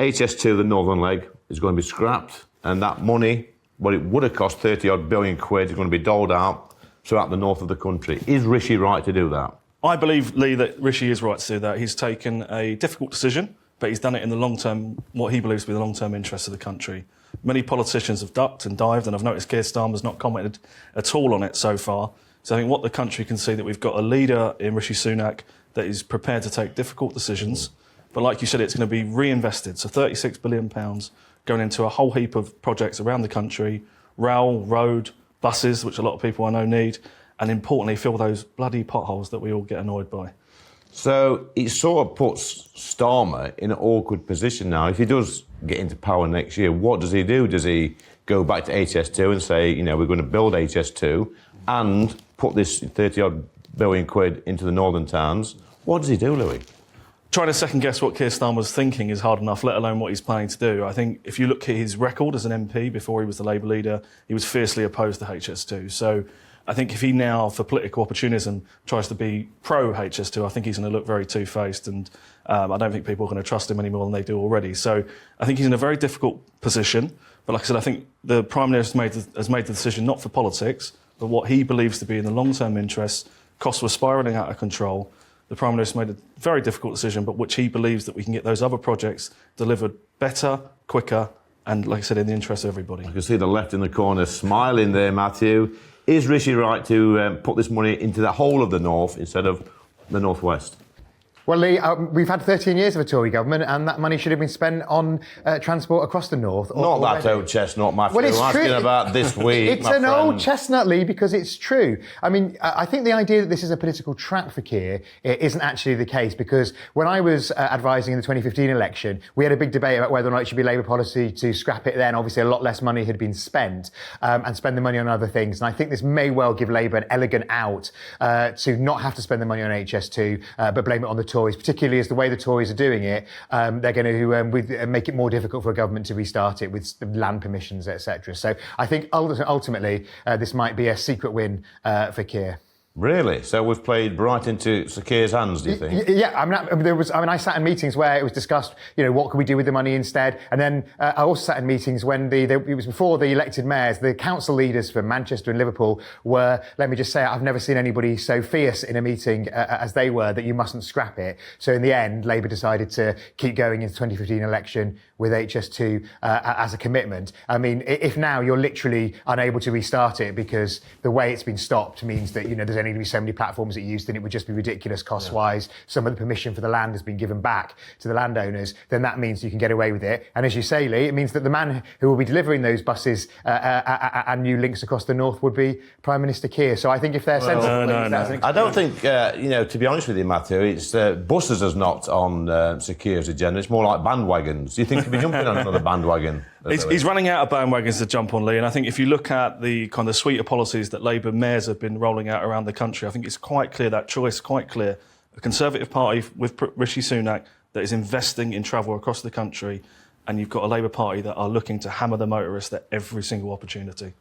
HS2, the northern leg, is going to be scrapped, and that money, what it would have cost 30-odd billion quid, is going to be doled out throughout the north of the country. Is Rishi right to do that? I believe, Lee, that Rishi is right to do that. He's taken a difficult decision, but he's done it in the long term, what he believes to be the long-term interests of the country. Many politicians have ducked and dived, and I've noticed Keir Starmer's not commented at all on it so far. So I think what the country can see, that we've got a leader in Rishi Sunak that is prepared to take difficult decisions. But like you said, it's going to be reinvested. So £36 billion going into a whole heap of projects around the country, rail, road, buses, which a lot of people I know need, and importantly, fill those bloody potholes that we all get annoyed by. So it sort of puts Starmer in an awkward position now. If he does get into power next year, what does he do? Does he go back to HS2 and say, you know, we're going to build HS2 and put this 30-odd billion quid into the northern towns? What does he do, Louie? Trying to second guess what Keir Starmer's thinking is hard enough, let alone what he's planning to do. I think if you look at his record as an MP before he was the Labour leader, he was fiercely opposed to HS2. So I think if he now, for political opportunism, tries to be pro-HS2, I think he's going to look very two-faced, and I don't think people are going to trust him any more than they do already. So I think he's in a very difficult position. But like I said, I think the Prime Minister has made the decision not for politics, but what he believes to be in the long-term interests. Costs were spiralling out of control. The Prime Minister made a very difficult decision, but which he believes that we can get those other projects delivered better, quicker, and, like I said, in the interest of everybody. I can see the left in the corner smiling there, Mathew. Is Rishi right to put this money into the whole of the north instead of the northwest? Well, Lee, we've had 13 years of a Tory government, and that money should have been spent on transport across the north. Not that old chestnut, Matthew. Well, it's I'm true. asking about this week, It's an old chestnut, Lee, because it's true. I mean, I think the idea that this is a political trap for Keir isn't actually the case, because when I was advising in the 2015 election, we had a big debate about whether or not it should be Labour policy to scrap it then. Obviously, a lot less money had been spent, and spend the money on other things. And I think this may well give Labour an elegant out to not have to spend the money on HS2, but blame it on the Tories, particularly as the way the Tories are doing it, they're going to make it more difficult for a government to restart it with land permissions, etc. So I think ultimately this might be a secret win for Keir. Really? So we've played right into Sir Keir's hands, do you think? Yeah, I sat in meetings where it was discussed, you know, what could we do with the money instead? And then I also sat in meetings when it was before the elected mayors, the council leaders from Manchester and Liverpool were, let me just say, I've never seen anybody so fierce in a meeting as they were, that you mustn't scrap it. So in the end, Labour decided to keep going into the 2015 election with HS2 as a commitment. I mean, if now you're literally unable to restart it because the way it's been stopped means that, you know, there's only going to be so many platforms it used, and it would just be ridiculous cost-wise. Some of the permission for the land has been given back to the landowners, then that means you can get away with it. And as you say, Lee, it means that the man who will be delivering those buses and new links across the north would be Prime Minister Keir. So I think if they're sensible... No. I don't think, you know, to be honest with you, Matthew, it's buses is not on Sir Keir's agenda. It's more like bandwagons. Do you think he'll be jumping on another bandwagon? He's running out of bandwagons to jump on, Lee, and I think if you look at the kind of suite of policies that Labour mayors have been rolling out around the country, I think it's quite clear, that choice, quite clear. A Conservative Party with Rishi Sunak that is investing in travel across the country, and you've got a Labour Party that are looking to hammer the motorists at every single opportunity.